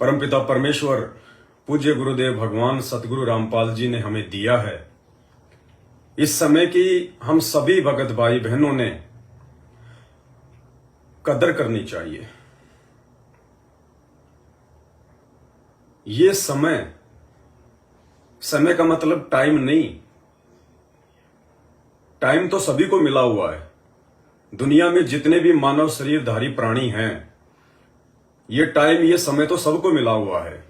परमपिता परमेश्वर पूज्य गुरुदेव भगवान सतगुरु रामपाल जी ने हमें दिया है। इस समय की हम सभी भगत भाई बहनों ने कदर करनी चाहिए। ये समय का मतलब टाइम नहीं, टाइम तो सभी को मिला हुआ है। दुनिया में जितने भी मानव शरीरधारी प्राणी हैं, ये टाइम, ये समय तो सबको मिला हुआ है।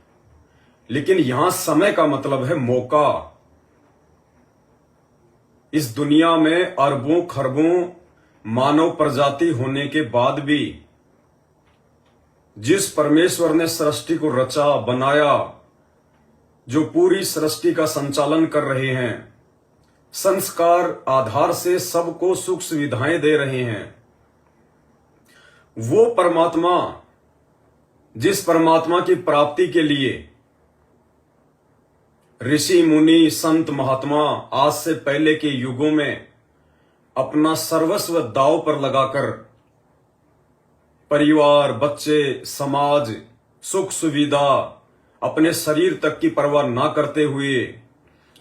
लेकिन यहां समय का मतलब है मौका। इस दुनिया में अरबों खरबों मानव प्रजाति होने के बाद भी जिस परमेश्वर ने सृष्टि को रचा बनाया, जो पूरी सृष्टि का संचालन कर रहे हैं, संस्कार आधार से सबको सुख सुविधाएं दे रहे हैं, वो परमात्मा, जिस परमात्मा की प्राप्ति के लिए ऋषि मुनि संत महात्मा आज से पहले के युगों में अपना सर्वस्व दांव पर लगाकर परिवार, बच्चे, समाज, सुख सुविधा, अपने शरीर तक की परवाह ना करते हुए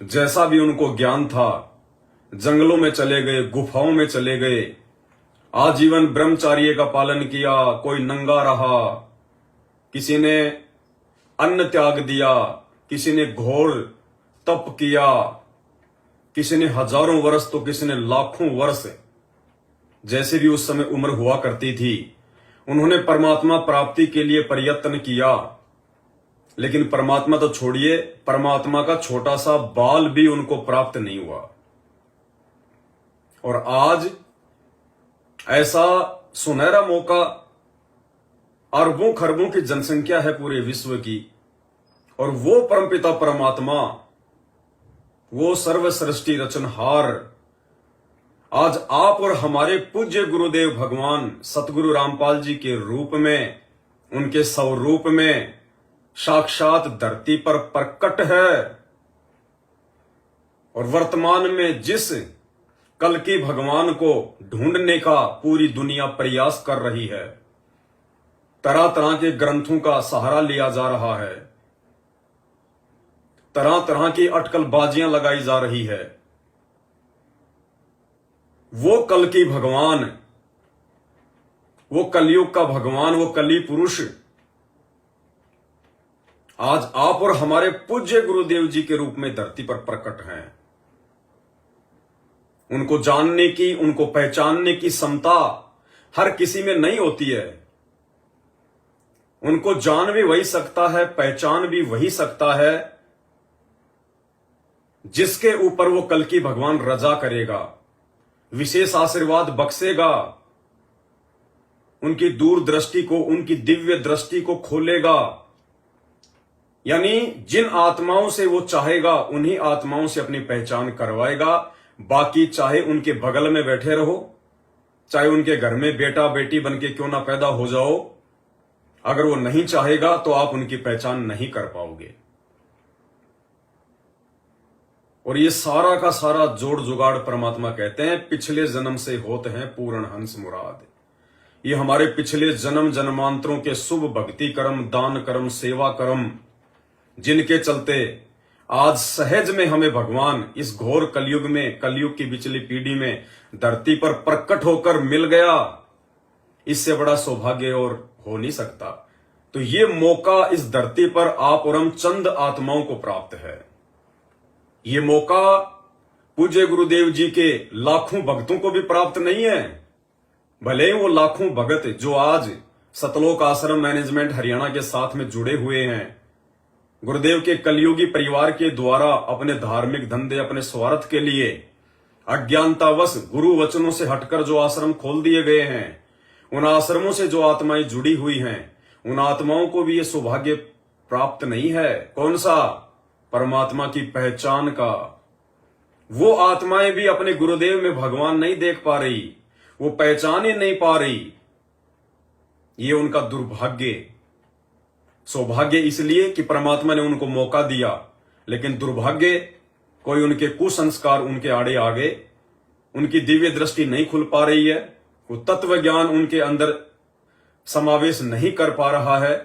जैसा भी उनको ज्ञान था, जंगलों में चले गए, गुफाओं में चले गए, आजीवन ब्रह्मचार्य का पालन किया, कोई नंगा रहा, किसी ने अन्न त्याग दिया, किसी ने घोर तप किया, किसी ने हजारों वर्ष तो किसी ने लाखों वर्ष, जैसे भी उस समय उम्र हुआ करती थी, उन्होंने परमात्मा प्राप्ति के लिए प्रयत्न किया। लेकिन परमात्मा तो छोड़िए, परमात्मा का छोटा सा बाल भी उनको प्राप्त नहीं हुआ। और आज ऐसा सुनहरा मौका, अरबों खरबों की जनसंख्या है पूरे विश्व की, और वो परमपिता परमात्मा, वो सर्व सृष्टि रचनहार, आज आप और हमारे पूज्य गुरुदेव भगवान सतगुरु रामपाल जी के रूप में, उनके स्वरूप में साक्षात धरती पर प्रकट है। और वर्तमान में जिस कल की भगवान को ढूंढने का पूरी दुनिया प्रयास कर रही है, तरह तरह के ग्रंथों का सहारा लिया जा रहा है, तरह तरह की अटकलबाजियां लगाई जा रही है, वो कल की भगवान, वो कलयुग का भगवान, वो कली पुरुष आज आप और हमारे पूज्य गुरुदेव जी के रूप में धरती पर प्रकट हैं। उनको जानने की, उनको पहचानने की क्षमता हर किसी में नहीं होती है। उनको जान भी वही सकता है, पहचान भी वही सकता है जिसके ऊपर वो कल की भगवान रजा करेगा, विशेष आशीर्वाद बख्शेगा, उनकी दूरदृष्टि को, उनकी दिव्य दृष्टि को खोलेगा। यानी जिन आत्माओं से वो चाहेगा उन्हीं आत्माओं से अपनी पहचान करवाएगा। बाकी चाहे उनके बगल में बैठे रहो, चाहे उनके घर में बेटा बेटी बन के क्यों ना पैदा हो जाओ, अगर वो नहीं चाहेगा तो आप उनकी पहचान नहीं कर पाओगे। और ये सारा का सारा जोड़ जुगाड़ परमात्मा कहते हैं पिछले जन्म से होते हैं पूर्ण हंस मुराद। ये हमारे पिछले जन्म जन्मांतरों के शुभ भक्ति कर्म, दान कर्म, सेवा कर्म, जिनके चलते आज सहज में हमें भगवान इस घोर कलयुग में, कलयुग की बिचली पीढ़ी में धरती पर प्रकट होकर मिल गया, इससे बड़ा सौभाग्य और हो नहीं सकता। तो ये मौका इस धरती पर आप और हम चंद आत्माओं को प्राप्त है। ये मौका पूज्य गुरुदेव जी के लाखों भक्तों को भी प्राप्त नहीं है। भले ही वो लाखों भगत जो आज सतलोक आश्रम मैनेजमेंट हरियाणा के साथ में जुड़े हुए हैं, गुरुदेव के कलयुगी परिवार के द्वारा अपने धार्मिक धंधे, अपने स्वार्थ के लिए अज्ञानतावश गुरु वचनों से हटकर जो आश्रम खोल दिए गए हैं, उन आश्रमों से जो आत्माएं जुड़ी हुई हैं, उन आत्माओं को भी ये सौभाग्य प्राप्त नहीं है। कौन सा? परमात्मा की पहचान का। वो आत्माएं भी अपने गुरुदेव में भगवान नहीं देख पा रही, वो पहचान ही नहीं पा रही। ये उनका दुर्भाग्य। सौभाग्य इसलिए कि परमात्मा ने उनको मौका दिया, लेकिन दुर्भाग्य कोई उनके कुसंस्कार उनके आड़े आ गए, उनकी दिव्य दृष्टि नहीं खुल पा रही है, वो तत्व ज्ञान उनके अंदर समावेश नहीं कर पा रहा है।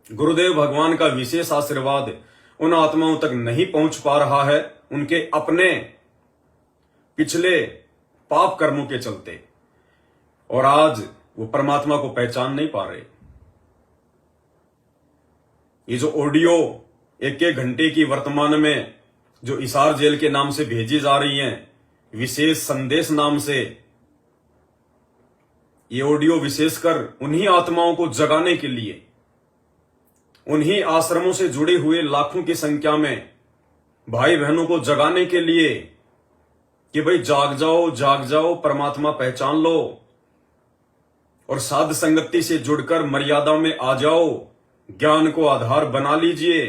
गुरुदेव भगवान का विशेष आशीर्वाद उन आत्माओं तक नहीं पहुंच पा रहा है, उनके अपने पिछले पाप कर्मों के चलते, और आज वो परमात्मा को पहचान नहीं पा रहे। ये जो ऑडियो 1-1 घंटे की वर्तमान में जो इसार जेल के नाम से भेजी जा रही हैं, विशेष संदेश नाम से, ये ऑडियो विशेषकर उन्हीं आत्माओं को जगाने के लिए, उन्हीं आश्रमों से जुड़े हुए लाखों की संख्या में भाई बहनों को जगाने के लिए कि भाई जाग जाओ, परमात्मा पहचान लो और साध संगति से जुड़कर मर्यादा में आ जाओ, ज्ञान को आधार बना लीजिए,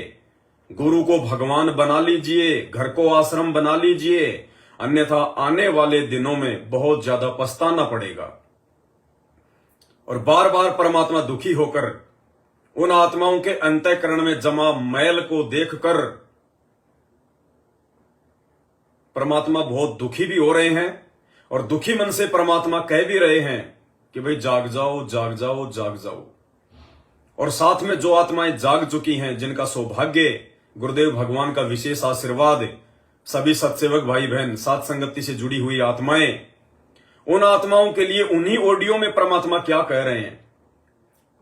गुरु को भगवान बना लीजिए, घर को आश्रम बना लीजिए, अन्यथा आने वाले दिनों में बहुत ज्यादा पछताना पड़ेगा। और बार बार परमात्मा दुखी होकर उन आत्माओं के अंतःकरण में जमा मैल को देखकर परमात्मा बहुत दुखी भी हो रहे हैं, और दुखी मन से परमात्मा कह भी रहे हैं कि भाई जाग जाओ। और साथ में जो आत्माएं जाग चुकी हैं, जिनका सौभाग्य, गुरुदेव भगवान का विशेष आशीर्वाद, सभी सत्सेवक भाई बहन, साथ संगति से जुड़ी हुई आत्माएं, उन आत्माओं के लिए उन्हीं ऑडियो में परमात्मा क्या कह रहे हैं।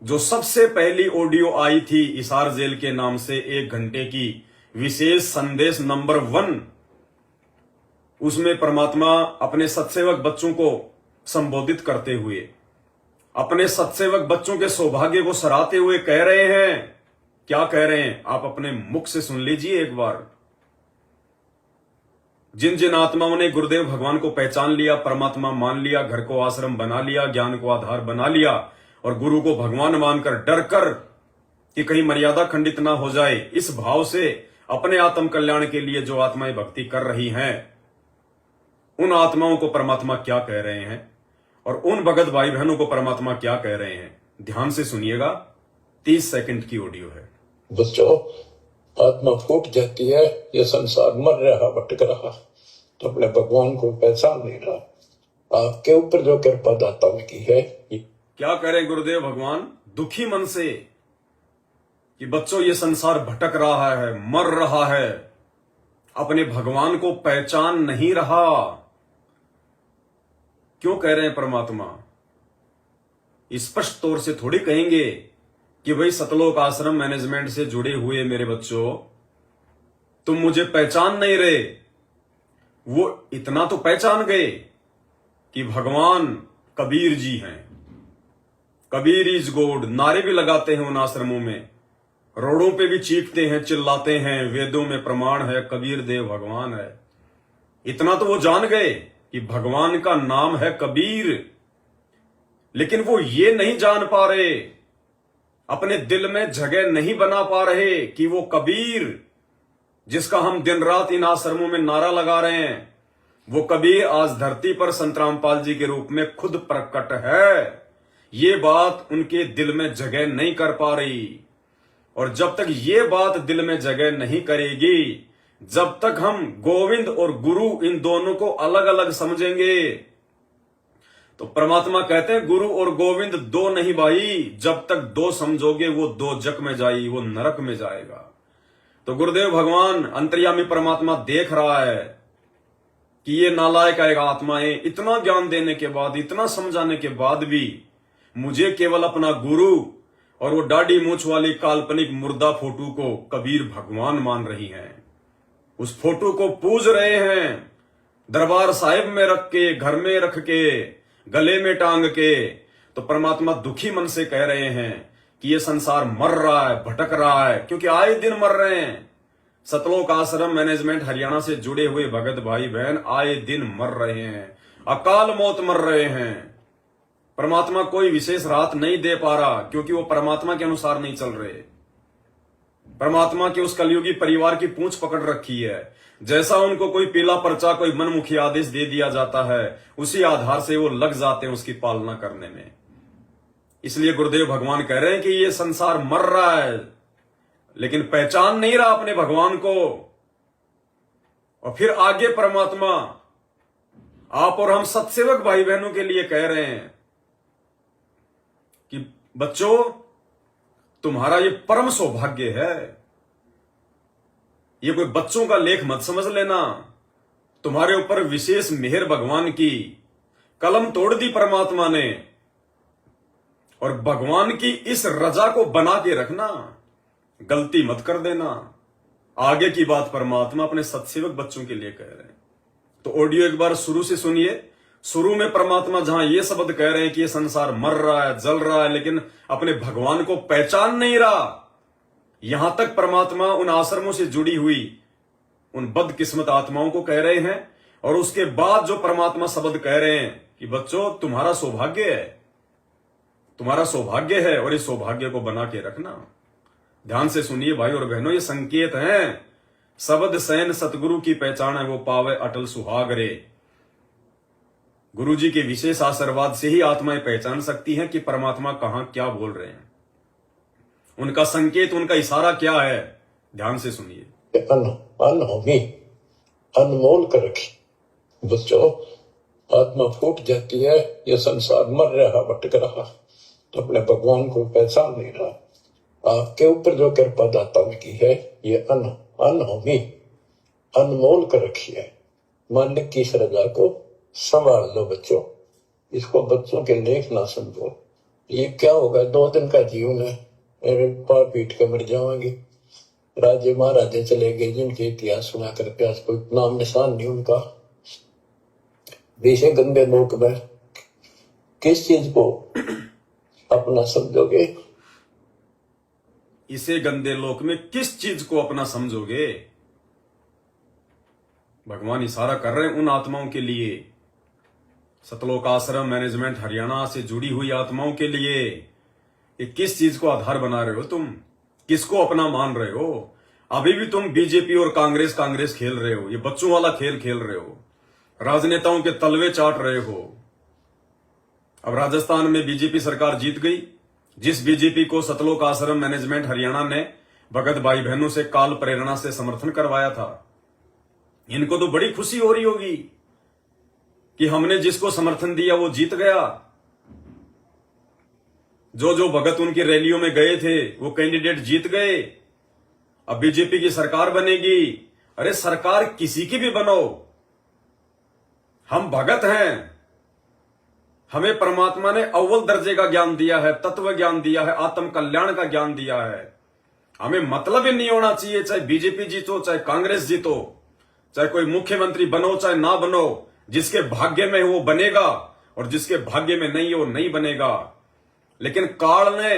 जो सबसे पहली ऑडियो आई थी इसार जेल के नाम से 1 घंटे की विशेष संदेश नंबर 1, उसमें परमात्मा अपने सत्सेवक बच्चों को संबोधित करते हुए, अपने सत्सेवक बच्चों के सौभाग्य को सराहते हुए कह रहे हैं। क्या कह रहे हैं आप अपने मुख से सुन लीजिए एक बार। जिन जिन आत्माओं ने गुरुदेव भगवान को पहचान लिया, परमात्मा मान लिया, घर को आश्रम बना लिया, ज्ञान को आधार बना लिया, और गुरु को भगवान मानकर डर कर कि कहीं मर्यादा खंडित ना हो जाए, इस भाव से अपने आत्म कल्याण के लिए जो आत्माएं भक्ति कर रही हैं, उन आत्माओं को परमात्मा क्या कह रहे हैं और उन भगत भाई बहनों को परमात्मा क्या कह रहे हैं, ध्यान से सुनिएगा। 30 सेकंड की ऑडियो है। बच्चों, आत्मा फूट जाती है, ये संसार मर रहा, भटक रहा, तो अपने भगवान को पहचान नहीं रहा। आपके ऊपर जो कृपा दाता उनकी है। क्या करें गुरुदेव भगवान दुखी मन से कि बच्चों ये संसार भटक रहा है, मर रहा है, अपने भगवान को पहचान नहीं रहा। क्यों कह रहे हैं परमात्मा? स्पष्ट तौर से थोड़ी कहेंगे कि भाई सतलोक आश्रम मैनेजमेंट से जुड़े हुए मेरे बच्चों, तुम मुझे पहचान नहीं रहे। वो इतना तो पहचान गए कि भगवान कबीर जी हैं, कबीर इज गॉड, नारे भी लगाते हैं उन आश्रमों में, रोडों पे भी चीखते हैं, चिल्लाते हैं, वेदों में प्रमाण है कबीर देव भगवान है। इतना तो वो जान गए कि भगवान का नाम है कबीर, लेकिन वो ये नहीं जान पा रहे, अपने दिल में जगह नहीं बना पा रहे कि वो कबीर जिसका हम दिन रात इन आश्रमों में नारा लगा रहे हैं, वो कबीर आज धरती पर संत रामपाल जी के रूप में खुद प्रकट है। ये बात उनके दिल में जगह नहीं कर पा रही, और जब तक ये बात दिल में जगह नहीं करेगी, जब तक हम गोविंद और गुरु इन दोनों को अलग अलग समझेंगे, तो परमात्मा कहते हैं गुरु और गोविंद दो नहीं भाई, जब तक दो समझोगे वो दो जग में जाएगी, वो नरक में जाएगा। तो गुरुदेव भगवान अंतर्यामी परमात्मा देख रहा है कि ये नालायक आत्माएं इतना ज्ञान देने के बाद, इतना समझाने के बाद भी मुझे केवल अपना गुरु और वो दाढ़ी मूंछ वाली काल्पनिक मुर्दा फोटो को कबीर भगवान मान रही हैं। उस फोटो को पूज रहे हैं, दरबार साहिब में रख के, घर में रख के, गले में टांग के। तो परमात्मा दुखी मन से कह रहे हैं कि ये संसार मर रहा है, भटक रहा है, क्योंकि आए दिन मर रहे हैं। सतलोक आश्रम मैनेजमेंट हरियाणा से जुड़े हुए भगत भाई बहन आए दिन मर रहे हैं, अकाल मौत मर रहे हैं। परमात्मा कोई विशेष राहत नहीं दे पा रहा, क्योंकि वो परमात्मा के अनुसार नहीं चल रहे। परमात्मा के उस कलयुगी परिवार की पूंछ पकड़ रखी है। जैसा उनको कोई पीला पर्चा, कोई मनमुखी आदेश दे दिया जाता है, उसी आधार से वो लग जाते हैं उसकी पालना करने में। इसलिए गुरुदेव भगवान कह रहे हैं कि ये संसार मर रहा है, लेकिन पहचान नहीं रहा अपने भगवान को। और फिर आगे परमात्मा आप और हम सत्सेवक भाई बहनों के लिए कह रहे हैं कि बच्चों, तुम्हारा ये परम सौभाग्य है। ये कोई बच्चों का लेख मत समझ लेना। तुम्हारे ऊपर विशेष मेहर भगवान की, कलम तोड़ दी परमात्मा ने, और भगवान की इस रजा को बना के रखना, गलती मत कर देना। आगे की बात परमात्मा अपने सत्सेवक बच्चों के लिए कह रहे हैं। तो ऑडियो एक बार शुरू से सुनिए। शुरू में परमात्मा जहां ये शब्द कह रहे हैं कि ये संसार मर रहा है, जल रहा है, लेकिन अपने भगवान को पहचान नहीं रहा, यहां तक परमात्मा उन आश्रमों से जुड़ी हुई उन बदकिस्मत आत्माओं को कह रहे हैं। और उसके बाद जो परमात्मा शब्द कह रहे हैं कि बच्चों तुम्हारा सौभाग्य है, तुम्हारा सौभाग्य है, और इस सौभाग्य को बना के रखना। ध्यान से सुनिए भाई और बहनों, ये संकेत हैं। शब्द सैन सतगुरु की पहचान है, वो पावे अटल सुहाग रे। गुरु जी के विशेष आशीर्वाद से ही आत्माएं पहचान सकती हैं कि परमात्मा कहां क्या बोल रहे हैं, उनका संकेत, उनका इशारा क्या है। ध्यान से सुनिए। अनहोनी अनमोल कर रखी। बच्चों, आत्मा फूट जाती है, ये संसार मर रहा, भटक रहा, तो अपने भगवान को पहचान नहीं रहा। आपके ऊपर जो कृपा दाता ने की है, ये अनहोनी अनमोल कर रखी है। मालिक की इस रजा को संभाल लो बच्चों। इसको बच्चों के लेख ना समझो। ये क्या होगा, 2 दिन का जीवन है, पार पीट के मर जाएंगे। राजे महाराजे चले गए जिनके इतिहास सुना करके आज कोई नाम निशान नहीं उनका। विषय गंदे लोक में किस चीज को अपना समझोगे? इसे गंदे लोक में किस चीज को अपना समझोगे? भगवान इशारा कर रहे हैं उन आत्माओं के लिए, सतलोक आश्रम मैनेजमेंट हरियाणा से जुड़ी हुई आत्माओं के लिए। ये किस चीज को आधार बना रहे हो तुम? किसको अपना मान रहे हो? अभी भी तुम बीजेपी और कांग्रेस खेल रहे हो, ये बच्चों वाला खेल खेल रहे हो, राजनेताओं के तलवे चाट रहे हो। अब राजस्थान में बीजेपी सरकार जीत गई। जिस बीजेपी को सतलोक आश्रम मैनेजमेंट हरियाणा ने भगत भाई बहनों से काल प्रेरणा से समर्थन करवाया था, इनको तो बड़ी खुशी हो रही होगी कि हमने जिसको समर्थन दिया वो जीत गया। जो भगत उनकी रैलियों में गए थे वो कैंडिडेट जीत गए। अब बीजेपी की सरकार बनेगी। अरे सरकार किसी की भी बनो, हम भगत हैं। हमें परमात्मा ने अव्वल दर्जे का ज्ञान दिया है, तत्व ज्ञान दिया है, आत्म कल्याण का ज्ञान दिया है। हमें मतलब ही नहीं होना चाहिए चाहे बीजेपी जीतो, चाहे कांग्रेस जीतो, चाहे कोई मुख्यमंत्री बनो चाहे ना बनो। जिसके भाग्य में है वो बनेगा, और जिसके भाग्य में नहीं है वो नहीं बनेगा। लेकिन काल ने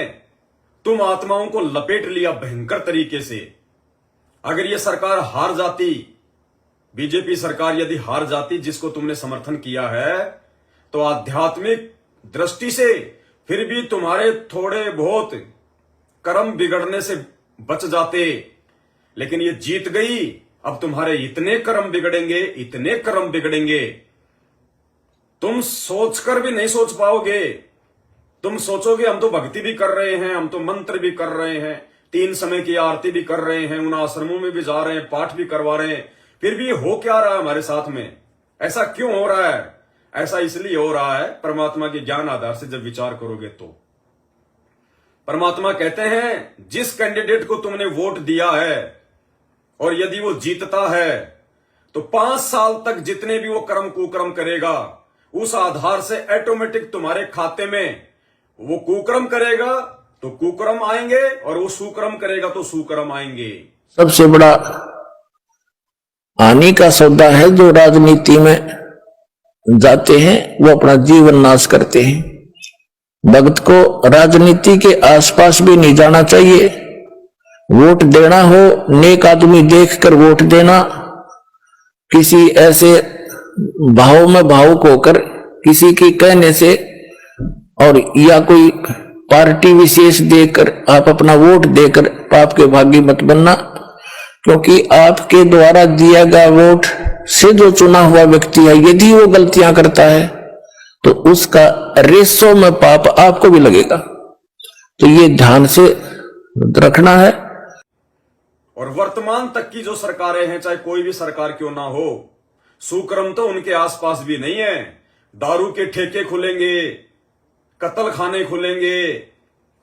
तुम आत्माओं को लपेट लिया भयंकर तरीके से। अगर ये सरकार हार जाती, बीजेपी सरकार यदि हार जाती जिसको तुमने समर्थन किया है, तो आध्यात्मिक दृष्टि से फिर भी तुम्हारे थोड़े बहुत कर्म बिगड़ने से बच जाते। लेकिन ये जीत गई, अब तुम्हारे इतने कर्म बिगड़ेंगे, इतने कर्म बिगड़ेंगे, तुम सोचकर भी नहीं सोच पाओगे। तुम सोचोगे हम तो भक्ति भी कर रहे हैं, हम तो मंत्र भी कर रहे हैं, 3 समय की आरती भी कर रहे हैं, उन आश्रमों में भी जा रहे हैं, पाठ भी करवा रहे हैं, फिर भी हो क्या रहा है हमारे साथ में? ऐसा क्यों हो रहा है? ऐसा इसलिए हो रहा है, परमात्मा के ज्ञान आधार से जब विचार करोगे तो परमात्मा कहते हैं जिस कैंडिडेट को तुमने वोट दिया है और यदि वो जीतता है तो 5 साल तक जितने भी वो कर्म कुकर्म करेगा उस आधार से ऑटोमेटिक तुम्हारे खाते में वो कुकर्म करेगा तो कुकर्म आएंगे, और वो सुकर्म करेगा तो सुकर्म आएंगे। सबसे बड़ा हानि का सौदा है जो राजनीति में जाते हैं, वो अपना जीवन नाश करते हैं। भक्त को राजनीति के आसपास भी नहीं जाना चाहिए। वोट देना हो, नेक आदमी देखकर वोट देना, किसी ऐसे भाव में भावुक होकर किसी के कहने से और या कोई पार्टी विशेष देकर आप अपना वोट देकर पाप के भागी मत बनना, क्योंकि आपके द्वारा दिया गया वोट से जो चुना हुआ व्यक्ति है यदि वो गलतियां करता है तो उसका रेशो में पाप आपको भी लगेगा। तो ये ध्यान से रखना है। और वर्तमान तक की जो सरकारें हैं, चाहे कोई भी सरकार क्यों ना हो, सुकर्म तो उनके आसपास भी नहीं है। दारू के ठेके खुलेंगे, कत्ल खाने खुलेंगे,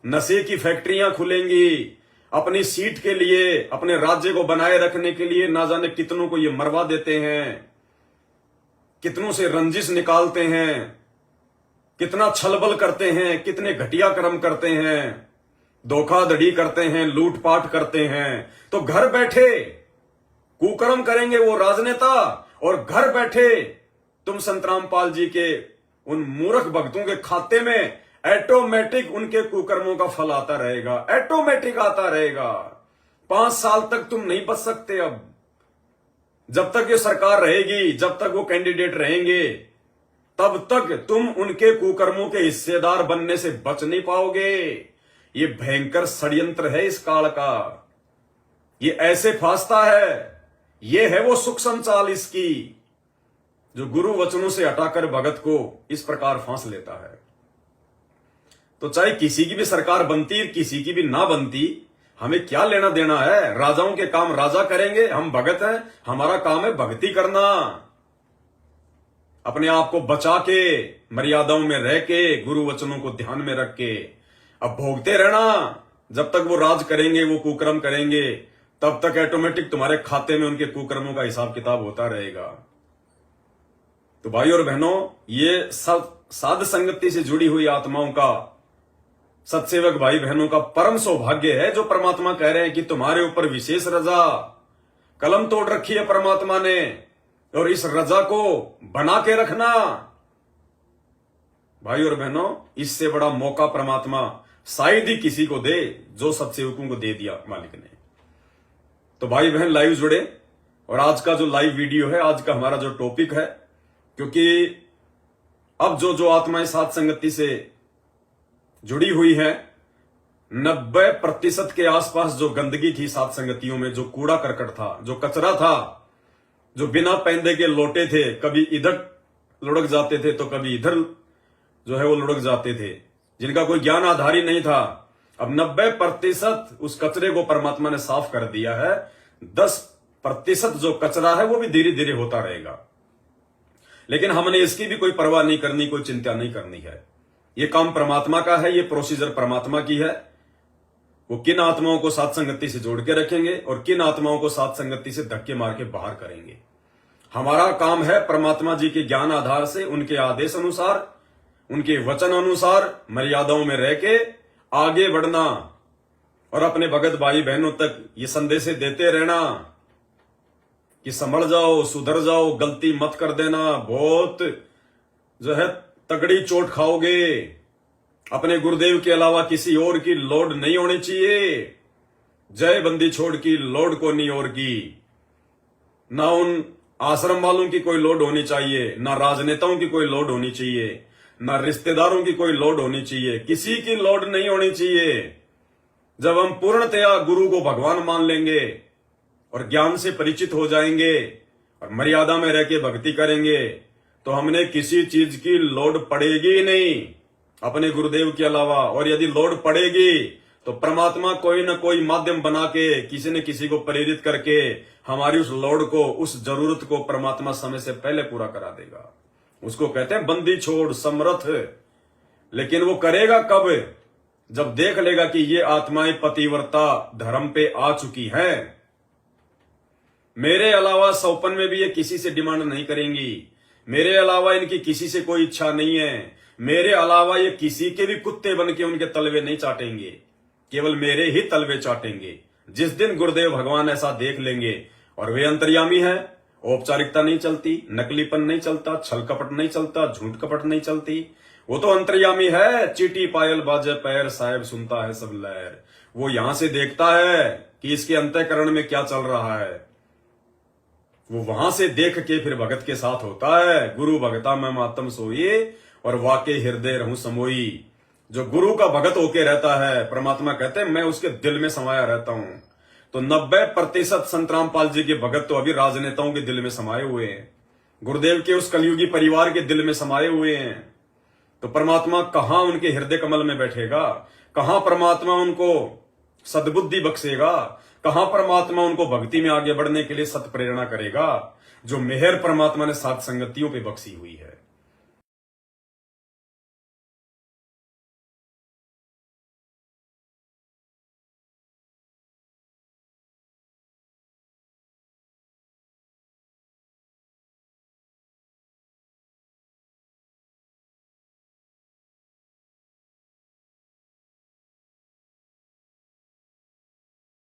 नशे की फैक्ट्रियां खुलेंगी, अपनी सीट के लिए, अपने राज्य को बनाए रखने के लिए ना जाने कितनों को ये मरवा देते हैं, कितनों से रंजिश निकालते हैं, कितना छलबल करते हैं, कितने घटिया कर्म करते हैं, धोखाधड़ी करते हैं, लूटपाट करते हैं। तो घर बैठे कुकर्म करेंगे वो राजनेता, और घर बैठे तुम संत रामपाल जी के उन मूर्ख भक्तों के खाते में ऑटोमेटिक उनके कुकर्मों का फल आता रहेगा, ऑटोमेटिक आता रहेगा। 5 साल तक तुम नहीं बच सकते। अब जब तक ये सरकार रहेगी, जब तक वो कैंडिडेट रहेंगे, तब तक तुम उनके कुकर्मों के हिस्सेदार बनने से बच नहीं पाओगे। ये भयंकर षड्यंत्र है इस काल का, ये ऐसे फांसता है। ये है वो सूक्ष्म चाल इसकी, जो गुरु वचनों से हटाकर भगत को इस प्रकार फांस लेता है। तो चाहे किसी की भी सरकार बनती, किसी की भी ना बनती, हमें क्या लेना देना है। राजाओं के काम राजा करेंगे, हम भगत हैं, हमारा काम है भक्ति करना, अपने आप को बचा के, मर्यादाओं में रह के, गुरु वचनों को ध्यान में रख के अब भोगते रहना। जब तक वो राज करेंगे, वो कुकर्म करेंगे, तब तक ऑटोमेटिक तुम्हारे खाते में उनके कुकर्मों का हिसाब किताब होता रहेगा। तो भाई और बहनों, ये साध संगति से जुड़ी हुई आत्माओं का, सत्सेवक भाई बहनों का परम सौभाग्य है, जो परमात्मा कह रहे हैं कि तुम्हारे ऊपर विशेष रजा कलम तोड़ रखी है परमात्मा ने, और इस रजा को बना के रखना। भाई और बहनों, इससे बड़ा मौका परमात्मा शायद ही किसी को दे, जो सत्सेवकों को दे दिया मालिक ने। तो भाई बहन लाइव जुड़े, और आज का जो लाइव वीडियो है, आज का हमारा जो टॉपिक है, क्योंकि अब जो आत्माएं साध संगति से जुड़ी हुई है, 90% के आसपास जो गंदगी थी साध संगतियों में, जो कूड़ा करकट था, जो कचरा था, जो बिना पैंदे के लोटे थे, कभी इधर लुढ़क जाते थे तो कभी इधर जो है वो लुढ़क जाते थे, जिनका कोई ज्ञान आधार ही नहीं था, अब 90% उस कचरे को परमात्मा ने साफ कर दिया है। 10% जो कचरा है वो भी धीरे धीरे होता रहेगा, लेकिन हमने इसकी भी कोई परवाह नहीं करनी, कोई चिंता नहीं करनी है। ये काम परमात्मा का है, ये प्रोसीजर परमात्मा की है। वो किन आत्माओं को साथ संगति से जोड़ के रखेंगे और किन आत्माओं को साथ संगति से धक्के मार के बाहर करेंगे। हमारा काम है परमात्मा जी के ज्ञान आधार से, उनके आदेश अनुसार, उनके वचन अनुसार मर्यादाओं में रह के आगे बढ़ना, और अपने भगत भाई बहनों तक ये संदेश देते रहना कि संभल जाओ, सुधर जाओ, गलती मत कर देना, बहुत जो है तगड़ी चोट खाओगे। अपने गुरुदेव के अलावा किसी और की लोड नहीं होनी चाहिए। जय बंदी छोड़ की लोड को नहीं और की, ना उन आश्रम वालों की कोई लोड होनी चाहिए, ना राजनेताओं की कोई लोड होनी चाहिए, ना रिश्तेदारों की कोई लोड होनी चाहिए, किसी की लोड नहीं होनी चाहिए। जब हम पूर्णतया गुरु को भगवान मान लेंगे और ज्ञान से परिचित हो जाएंगे और मर्यादा में रह के भक्ति करेंगे, तो हमने किसी चीज की लोड पड़ेगी नहीं अपने गुरुदेव के अलावा। और यदि लोड पड़ेगी तो परमात्मा कोई न कोई माध्यम बना के, किसी न किसी को प्रेरित करके हमारी उस लोड को, उस जरूरत को परमात्मा समय से पहले पूरा करा देगा। उसको कहते हैं बंदी छोड़ समर्थ। लेकिन वो करेगा कब? जब देख लेगा कि ये आत्माएं पतिव्रता धर्म पे आ चुकी हैं। मेरे अलावा सौपन में भी ये किसी से डिमांड नहीं करेंगी, मेरे अलावा इनकी किसी से कोई इच्छा नहीं है, मेरे अलावा ये किसी के भी कुत्ते बन के उनके तलवे नहीं चाटेंगे, केवल मेरे ही तलवे चाटेंगे। जिस दिन गुरुदेव भगवान ऐसा देख लेंगे, और वे अंतर्यामी है, औपचारिकता नहीं चलती, नकलीपन नहीं चलता, छल कपट नहीं चलता, झूठ कपट नहीं चलती, वो तो अंतर्यामी है। चीटी पायल बाजे पैर, साहेब सुनता है सब लहर। वो यहां से देखता है कि इसके अंतःकरण में क्या चल रहा है, वो वहां से देख के फिर भगत के साथ होता है। गुरु भगता मैं मातम सोई, और वाके हृदय रहूं समोई। जो गुरु का भगत होके रहता है, परमात्मा कहते हैं मैं उसके दिल में समाया रहता हूं। तो 90% संत रामपाल जी के भगत तो अभी राजनेताओं के दिल में समाये हुए हैं, गुरुदेव के उस कलयुगी परिवार के दिल में समाये हुए हैं। तो परमात्मा कहां उनके हृदय कमल में बैठेगा, कहां परमात्मा उनको सद्बुद्धि बख्शेगा, कहां परमात्मा उनको भक्ति में आगे बढ़ने के लिए सत प्रेरणा करेगा, जो मेहर परमात्मा ने सात संगतियों पे बख्शी हुई है।